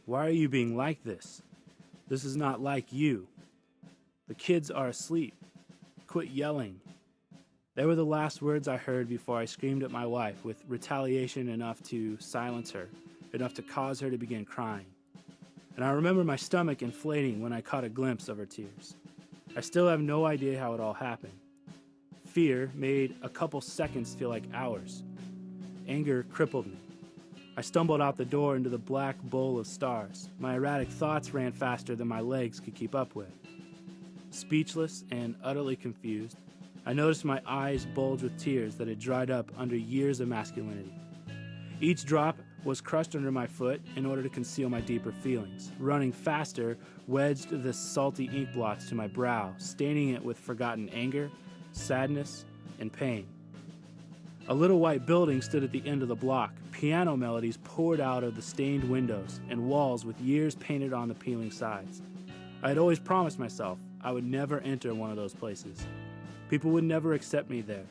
Why are you being like this? This is not like you. The kids are asleep. Quit yelling. They were the last words I heard before I screamed at my wife with retaliation enough to silence her, enough to cause her to begin crying. And I remember my stomach inflating when I caught a glimpse of her tears. I still have no idea how it all happened. Fear made a couple seconds feel like hours. Anger crippled me. I stumbled out the door into the black bowl of stars. My erratic thoughts ran faster than my legs could keep up with. Speechless and utterly confused, I noticed my eyes bulge with tears that had dried up under years of masculinity. Each drop was crushed under my foot in order to conceal my deeper feelings. Running faster, wedged the salty ink blots to my brow, staining it with forgotten anger, sadness, and pain. A little white building stood at the end of the block. Piano melodies poured out of the stained windows and walls with years painted on the peeling sides. I had always promised myself I would never enter one of those places. People would never accept me there.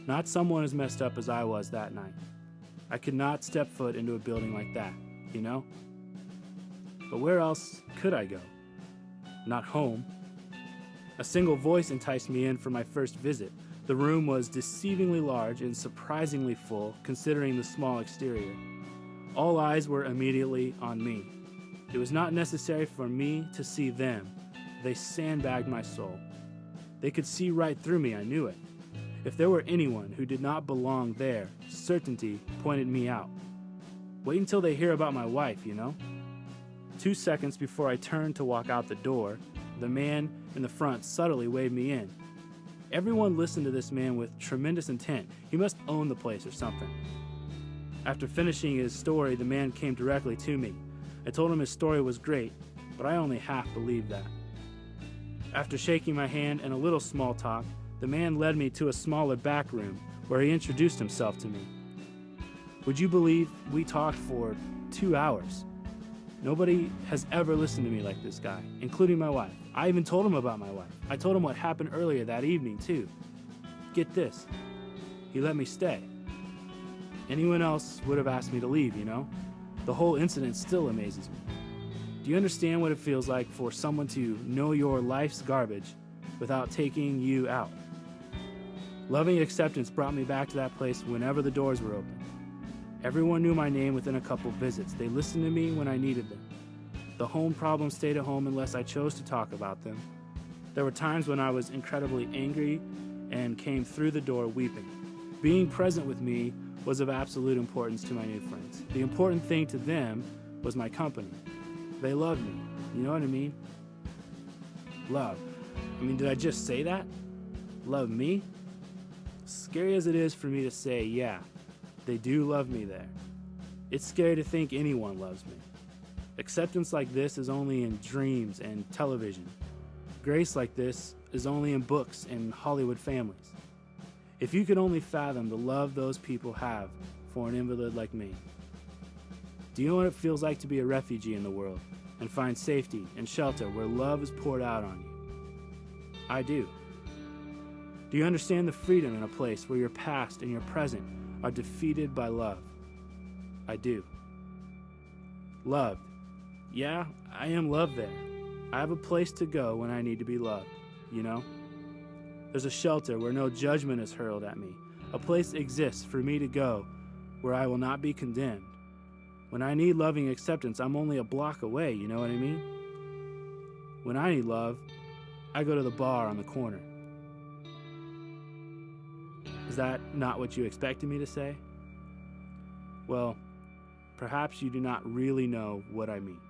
Not someone as messed up as I was that night. I could not step foot into a building like that, you know? But where else could I go? Not home. A single voice enticed me in for my first visit. The room was deceivingly large and surprisingly full, considering the small exterior. All eyes were immediately on me. It was not necessary for me to see them. They sandbagged my soul. They could see right through me, I knew it. If there were anyone who did not belong there, certainty pointed me out. Wait until they hear about my wife, you know? 2 seconds before I turned to walk out the door, the man in the front subtly waved me in. Everyone listened to this man with tremendous intent. He must own the place or something. After finishing his story, the man came directly to me. I told him his story was great, but I only half believed that. After shaking my hand and a little small talk, the man led me to a smaller back room where he introduced himself to me. Would you believe we talked for 2 hours? Nobody has ever listened to me like this guy, including my wife. I even told him about my wife. I told him what happened earlier that evening, too. Get this. He let me stay. Anyone else would have asked me to leave, you know? The whole incident still amazes me. Do you understand what it feels like for someone to know your life's garbage without taking you out? Loving acceptance brought me back to that place whenever the doors were open. Everyone knew my name within a couple visits. They listened to me when I needed them. The home problems stayed at home unless I chose to talk about them. There were times when I was incredibly angry and came through the door weeping. Being present with me was of absolute importance to my new friends. The important thing to them was my company. They loved me. You know what I mean? Love. Did I just say that? Love me? Scary as it is for me to say, yeah, they do love me there. It's scary to think anyone loves me. Acceptance like this is only in dreams and television. Grace like this is only in books and Hollywood families. If you could only fathom the love those people have for an invalid like me. Do you know what it feels like to be a refugee in the world and find safety and shelter where love is poured out on you? I do. Do you understand the freedom in a place where your past and your present are defeated by love? I do. Loved. Yeah, I am loved there. I have a place to go when I need to be loved, you know? There's a shelter where no judgment is hurled at me. A place exists for me to go where I will not be condemned. When I need loving acceptance, I'm only a block away, you know what I mean? When I need love, I go to the bar on the corner. Is that not what you expected me to say? Well, perhaps you do not really know what I mean.